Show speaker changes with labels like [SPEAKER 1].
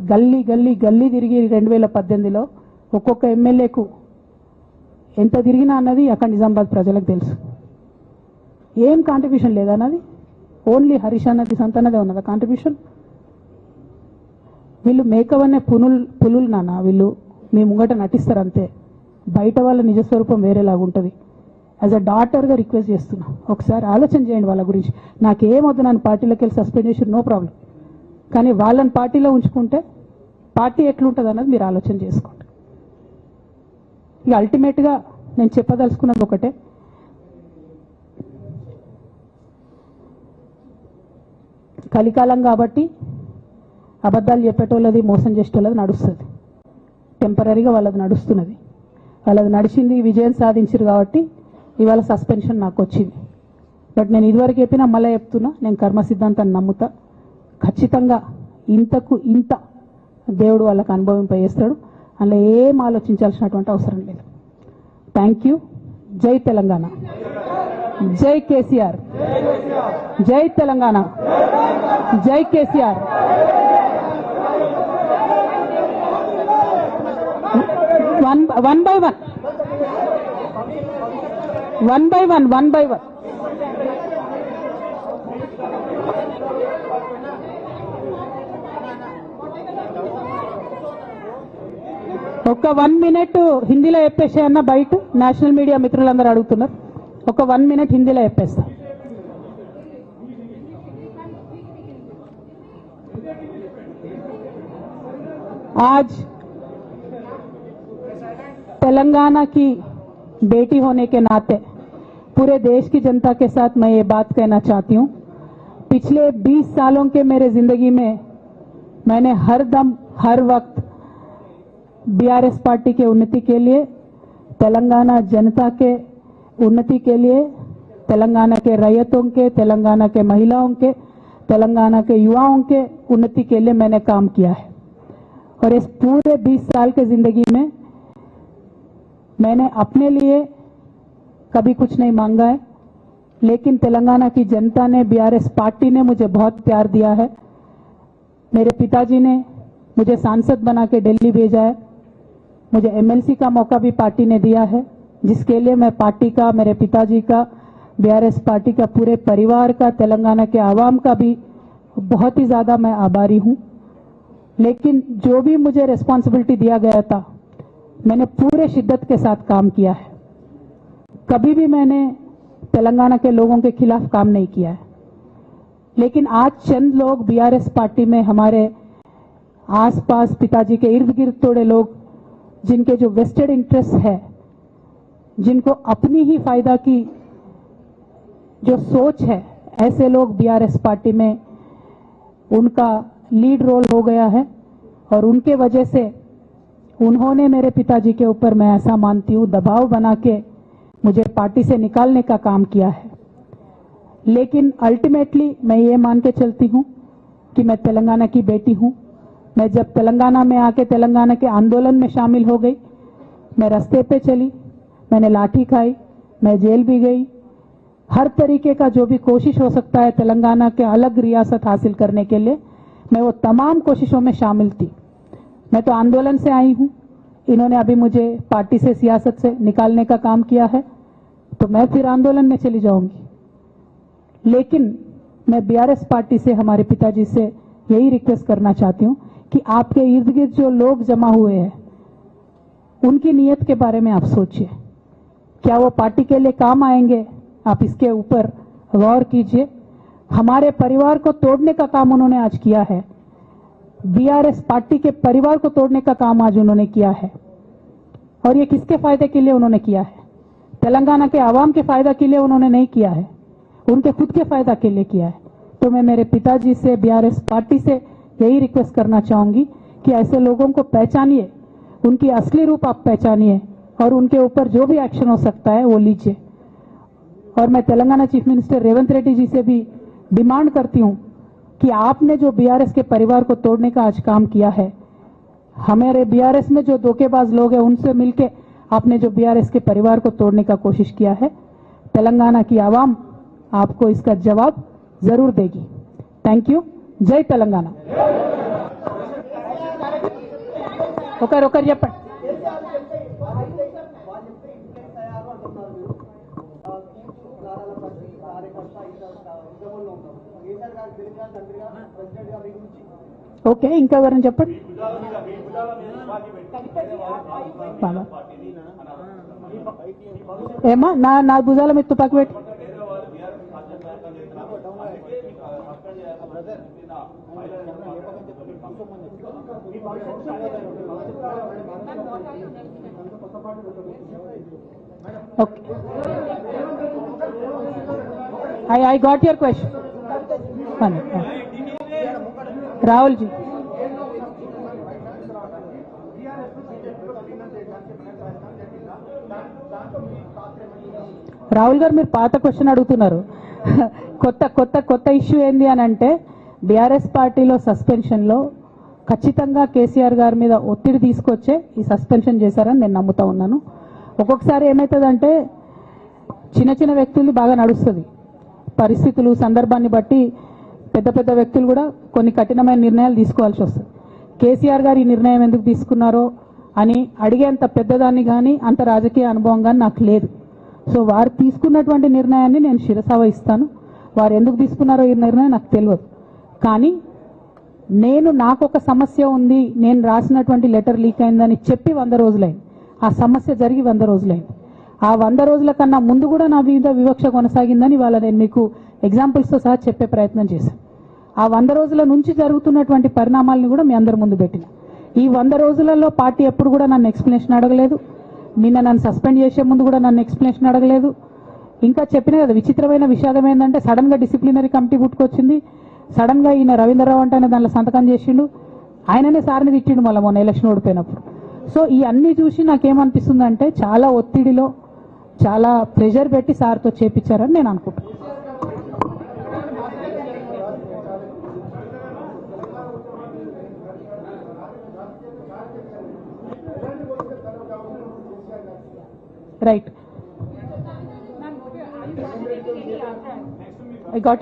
[SPEAKER 1] గల్లీ గల్లీ గల్లీ తిరిగి 2018లో ఒక్కొక్క ఎమ్మెల్యేకు ఎంత తిరిగినా అన్నది అక్కడ నిజామాబాద్ ప్రజలకు తెలుసు. ఏం కాంట్రిబ్యూషన్ లేదన్నది, ఓన్లీ హరీష్ అన్నది సంతనదే ఉన్నదా కాంట్రిబ్యూషన్? వీళ్ళు మేకవనే పులులు నాన్న, వీళ్ళు మీ ముంగట నటిస్తారు అంతే. బయట వాళ్ళ నిజస్వరూపం వేరేలాగా ఉంటుంది. యాజ్ అ డాటర్గా రిక్వెస్ట్ చేస్తున్నా, ఒకసారి ఆలోచన చేయండి వాళ్ళ గురించి. నాకేమొద్దు, నన్ను పార్టీలోకి వెళ్ళి సస్పెండ్ చేసి నో ప్రాబ్లం, కానీ వాళ్ళని పార్టీలో ఉంచుకుంటే పార్టీ ఎట్లుంటుంది అన్నది మీరు ఆలోచన చేసుకోండి. ఇక అల్టిమేట్గా నేను చెప్పదలుచుకున్నది ఒకటే, కలికాలం కాబట్టి అబద్ధాలు చెప్పేటోళ్ళది మోసం చేసేటోళ్ళది నడుస్తుంది. టెంపరీగా వాళ్ళది నడుస్తున్నది, వాళ్ళది నడిచింది, విజయం సాధించారు కాబట్టి ఇవాళ సస్పెన్షన్ నాకు వచ్చింది. బట్ నేను ఇదివరకు చెప్పినా మళ్ళీ చెప్తున్నా, నేను కర్మ సిద్ధాంతాన్ని నమ్ముతా. ఖచ్చితంగా ఇంతకు ఇంత దేవుడు వాళ్ళకు అనుభవింపజేస్తాడు, అందులో ఏం ఆలోచించాల్సినటువంటి అవసరం లేదు. Thank you. జై తెలంగాణ, జై కేసీఆర్, జై తెలంగాణ, జై కేసీఆర్. One by one. ఒక 1 minute హిందీలో చెప్పేసే అన్న, బయట నేషనల్ మీడియా మిత్రులందరూ అడుగుతున్నారు. ఒక 1 minute హిందీలో చెప్పేస్తా. आज तेलंगाना की बेटी होने के नाते पूरे देश की जनता के साथ मैं ये बात कहना चाहती हूँ, पिछले 20 सालों के मेरे जिंदगी में मैंने हर दम हर वक्त बीआरएस पार्टी के उन्नति के लिए, तेलंगाना जनता के उन्नति के लिए, तेलंगाना के रैयतों के, तेलंगाना के महिलाओं के, तेलंगाना के युवाओं के उन्नति के लिए मैंने काम किया है। और इस पूरे 20 साल के जिंदगी में मैंने अपने लिए कभी कुछ नहीं मांगा है, लेकिन तेलंगाना की जनता ने, बीआरएस पार्टी ने मुझे बहुत प्यार दिया है। मेरे पिताजी ने मुझे सांसद बना के दिल्ली भेजा है, मुझे एमएलसी का मौका भी पार्टी ने दिया है, जिसके लिए मैं पार्टी का, मेरे पिताजी का, बीआरएस पार्टी का, पूरे परिवार का, तेलंगाना के आवाम का भी बहुत ही ज्यादा मैं आभारी हूं। लेकिन जो भी मुझे रिस्पॉन्सिबिलिटी दिया गया था, मैंने पूरे शिद्दत के साथ काम किया है। कभी भी मैंने तेलंगाना के लोगों के खिलाफ काम नहीं किया है। लेकिन आज चंद लोग बीआरएस पार्टी में, हमारे आसपास पिताजी के इर्द गिर्द थोड़े लोग, जिनके जो वेस्टेड इंटरेस्ट है, जिनको अपनी ही फायदा की जो सोच है, ऐसे लोग बीआरएस पार्टी में उनका लीड रोल हो गया है। और उनके वजह से उन्होंने मेरे पिताजी के ऊपर, मैं ऐसा मानती हूँ, दबाव बना के मुझे पार्टी से निकालने का काम किया है। लेकिन अल्टीमेटली मैं ये मान के चलती हूँ कि मैं तेलंगाना की बेटी हूँ। मैं जब तेलंगाना में आके तेलंगाना के आंदोलन में शामिल हो गई, मैं रास्ते पे चली, मैंने लाठी खाई, मैं जेल भी गई। हर तरीके का जो भी कोशिश हो सकता है तेलंगाना के अलग रियासत हासिल करने के लिए, मैं वो तमाम कोशिशों में शामिल थी। मैं तो आंदोलन से आई हूँ, इन्होंने अभी मुझे पार्टी से, सियासत से निकालने का काम किया है, तो मैं फिर आंदोलन में चली जाऊंगी। लेकिन मैं बीआरएस पार्टी से, हमारे पिताजी से यही रिक्वेस्ट करना चाहती हूँ कि आपके इर्द गिर्द जो लोग जमा हुए हैं, उनकी नीयत के बारे में आप सोचिए। क्या वो पार्टी के लिए काम आएंगे? आप इसके ऊपर गौर कीजिए। हमारे परिवार को तोड़ने का काम उन्होंने आज किया है, बीआरएस पार्टी के परिवार को तोड़ने का काम आज उन्होंने किया है। और ये किसके फायदे के लिए उन्होंने किया है? तेलंगाना के आवाम के फायदा के लिए उन्होंने नहीं किया है, उनके खुद के फायदा के लिए किया है। तो मैं मेरे पिताजी से, बीआरएस पार्टी से यही रिक्वेस्ट करना चाहूंगी कि ऐसे लोगों को पहचानिए, उनकी असली रूप आप पहचानिए, और उनके ऊपर जो भी एक्शन हो सकता है वो लीजिए। और मैं तेलंगाना चीफ मिनिस्टर रेवंत रेड्डी जी से भी डिमांड करती हूं कि आपने जो बीआरएस के परिवार को तोड़ने का आज काम किया है, हमारे बीआरएस में जो धोखेबाज लोग हैं उनसे मिलके आपने जो बीआरएस के परिवार को तोड़ने का कोशिश किया है, तेलंगाना की आवाम आपको इसका जवाब जरूर देगी। Thank you. जय तेलंगाना। ఒకరు చెప్పండి. ఓకే, ఇంకా ఎవరైనా చెప్పండి. ఏమా నా భుజాల మీద తుపాకి పెట్టి okay. I got your question. Rahul ji, Rahul గారు మీరు పాత క్వశ్చన్ అడుగుతున్నారు. కొత్త ఇష్యూ ఏంది అని అంటే బీఆర్ఎస్ పార్టీలో సస్పెన్షన్లో ఖచ్చితంగా కేసీఆర్ గారి మీద ఒత్తిడి తీసుకొచ్చే ఈ సస్పెన్షన్ చేశారని నేను నమ్ముతా ఉన్నాను. ఒక్కొక్కసారి ఏమవుతుందంటే చిన్న చిన్న వ్యక్తులు బాగా నడుస్తుంది, పరిస్థితులు సందర్భాన్ని బట్టి పెద్ద వ్యక్తులు కూడా కొన్ని కఠినమైన నిర్ణయాలు తీసుకోవాల్సి వస్తుంది. కేసీఆర్ గారు ఈ నిర్ణయం ఎందుకు తీసుకున్నారో అని అడిగేంత పెద్దదాన్ని కానీ అంత రాజకీయ అనుభవం కానీ నాకు లేదు. సో వారు తీసుకున్నటువంటి నిర్ణయాన్ని నేను శిరస వహిస్తాను. వారు ఎందుకు తీసుకున్నారో ఈ నిర్ణయం నాకు తెలియదు. కానీ నాకు ఒక సమస్య ఉంది, నేను రాసినటువంటి లెటర్ లీక్ అయిందని చెప్పి 100 రోజులైంది. ఆ సమస్య జరిగి 100 రోజులైంది. ఆ 100 రోజుల కన్నా ముందు కూడా నా మీద వివక్ష కొనసాగిందని వాళ్ళ నేను మీకు ఎగ్జాంపుల్స్తో సహా చెప్పే ప్రయత్నం చేశాను. ఆ 100 రోజుల నుంచి జరుగుతున్నటువంటి పరిణామాలను కూడా మీ అందరి ముందు పెట్టిన. ఈ 100 రోజులలో పార్టీ ఎప్పుడు కూడా నన్ను ఎక్స్ప్లెనేషన్ అడగలేదు. నిన్న నన్ను సస్పెండ్ చేసే ముందు కూడా నన్ను ఎక్స్ప్లెనేషన్ అడగలేదు. ఇంకా చెప్పిన కదా, విచిత్రమైన విషాదం ఏంటంటే సడన్గా డిసిప్లినరీ కమిటీ పుట్టుకొచ్చింది. సడన్గా ఈయన రవీంద్రరావు అంటే దాంట్లో సంతకం చేసిండు. ఆయననే సార్ని తిట్టిండు మళ్ళీ మొన్న ఎలక్షన్ ఓడిపోయినప్పుడు. సో ఈ అన్నీ చూసి నాకేమనిపిస్తుందంటే చాలా ఒత్తిడిలో చాలా ప్రెషర్ పెట్టి సార్తో చేపించారని నేను అనుకుంటున్నాను. Right, I got